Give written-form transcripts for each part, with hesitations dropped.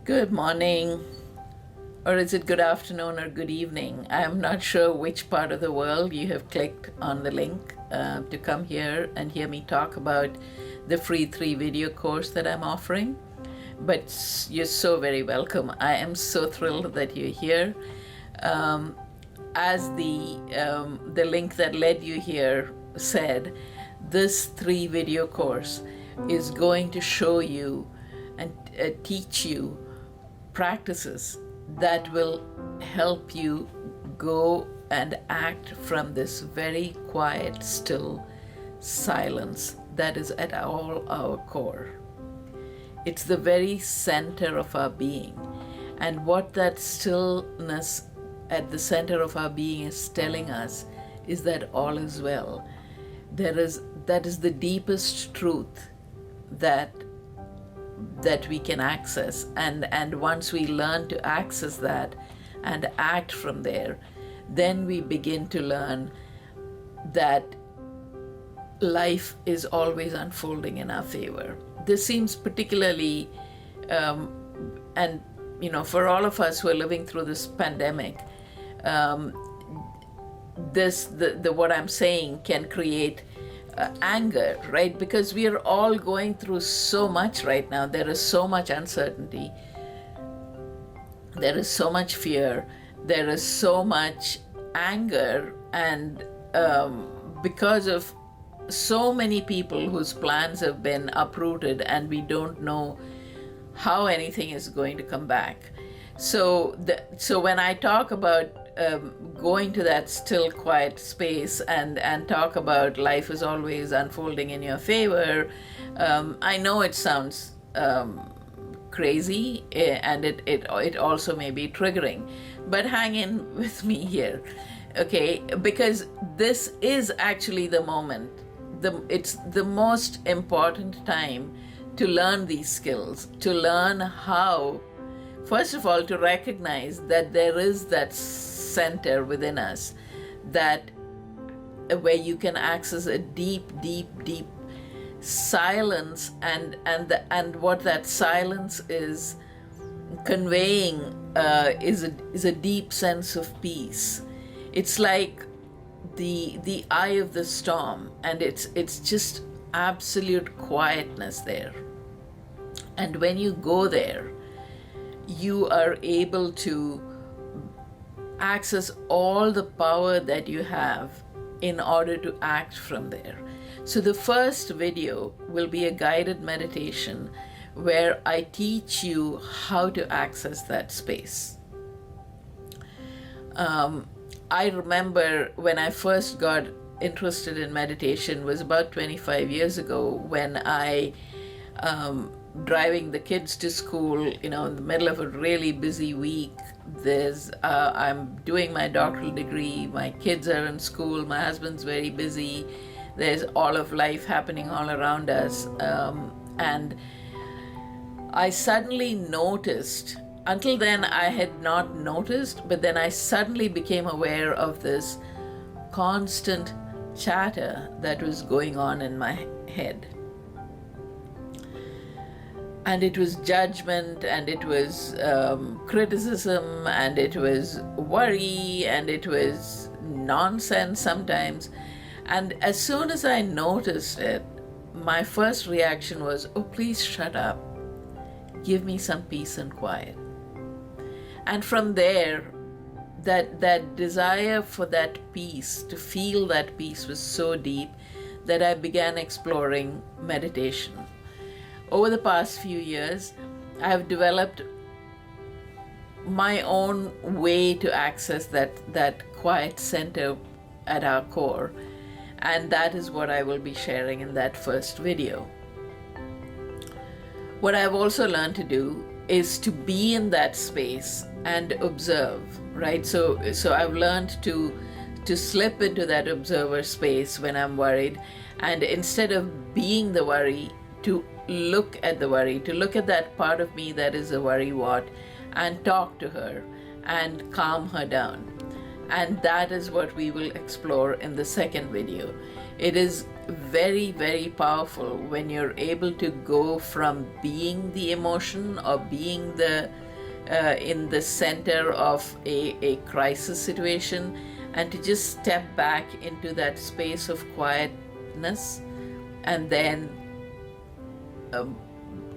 Good morning, or is it good afternoon or good evening? I'm not sure which part of the world you have clicked on the link to come here and hear me talk about the free 3 video course that I'm offering. But you're so very welcome. I am so thrilled that you're here. As the link that led you here said, this 3 video course is going to show you and teach you practices that will help you go and act from this very quiet, still silence that is at all our core. It's the very center of our being. And what that stillness at the center of our being is telling us is that all is well. That is the deepest truth that we can access, and once we learn to access that and act from there, then we begin to learn that life is always unfolding in our favor. This seems particularly and for all of us who are living through this pandemic, what I'm saying can create anger, right? Because we are all going through so much right now. There is so much uncertainty. There is so much fear. There is so much anger, and because of so many people whose plans have been uprooted, and we don't know how anything is going to come back. So when I talk about going to that still quiet space and talk about life is always unfolding in your favor, I know it sounds crazy, and it also may be triggering, but hang in with me here, okay? Because this is actually the moment. It's the most important time to learn these skills, to learn how, first of all, to recognize that there is that center within us that where you can access a deep silence, and what that silence is conveying is a deep sense of peace. It's like the eye of the storm, and it's just absolute quietness there. And when you go there, you are able to access all the power that you have in order to act from there. So the first video will be a guided meditation where I teach you how to access that space. I remember when I first got interested in meditation was about 25 years ago, when I driving the kids to school, in the middle of a really busy week. I'm doing my doctoral degree, my kids are in school, my husband's very busy, there's all of life happening all around us, and I suddenly noticed, until then I had not noticed, but then I suddenly became aware of this constant chatter that was going on in my head. And it was judgment, and it was criticism, and it was worry, and it was nonsense sometimes. And as soon as I noticed it, my first reaction was, oh, please shut up. Give me some peace and quiet. And from there, that desire for that peace, to feel that peace, was so deep that I began exploring meditation. Over the past few years, I've developed my own way to access that quiet center at our core, and that is what I will be sharing in that first video. What I've also learned to do is to be in that space and observe, right? So I've learned to slip into that observer space when I'm worried, and instead of being the worry, to look at the worry, to look at that part of me that is a worrywart, and talk to her and calm her down. And that is what we will explore in the second video. It is very, very powerful when you're able to go from being the emotion or being the in the center of a crisis situation, and to just step back into that space of quietness and then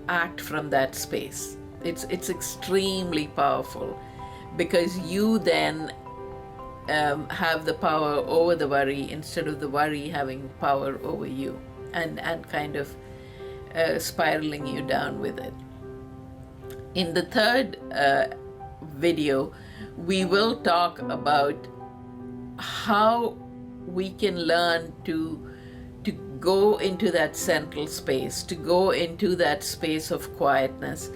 act from that space. It's extremely powerful, because you then have the power over the worry instead of the worry having power over you, and kind of spiraling you down with it. In the third video, we will talk about how we can learn to go into that central space, to go into that space of quietness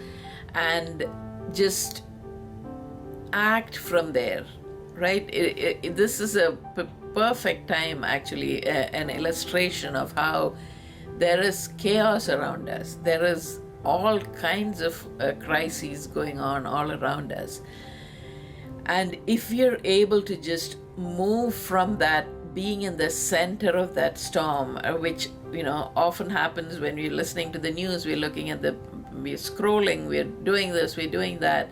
and just act from there, right? This is a perfect time, actually, an illustration of how there is chaos around us. There is all kinds of crises going on all around us. And if you're able to just move from that being in the center of that storm, which often happens when we're listening to the news, we're looking at we're scrolling, we're doing this, we're doing that.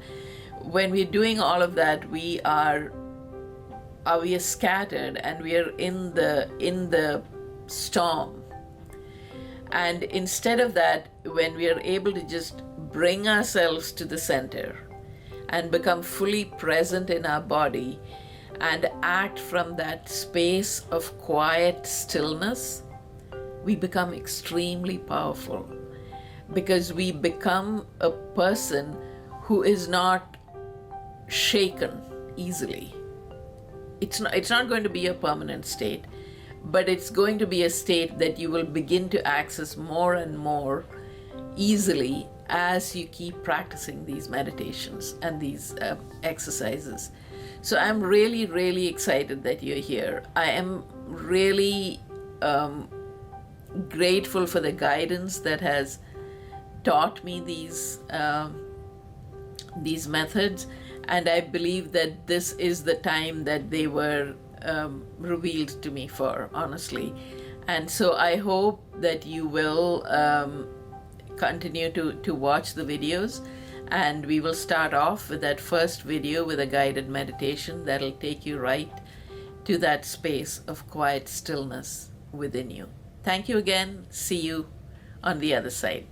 When we're doing all of that, we are scattered and we are in the storm. And instead of that, when we are able to just bring ourselves to the center and become fully present in our body and act from that space of quiet stillness, we become extremely powerful, because we become a person who is not shaken easily. It's not going to be a permanent state, but it's going to be a state that you will begin to access more and more easily as you keep practicing these meditations and these exercises. So I'm really, really excited that you're here. I am really grateful for the guidance that has taught me these methods, and I believe that this is the time that they were revealed to me for, honestly. And so I hope that you will continue to watch the videos, and we will start off with that first video with a guided meditation that'll take you right to that space of quiet stillness within you. Thank you again. See you on the other side.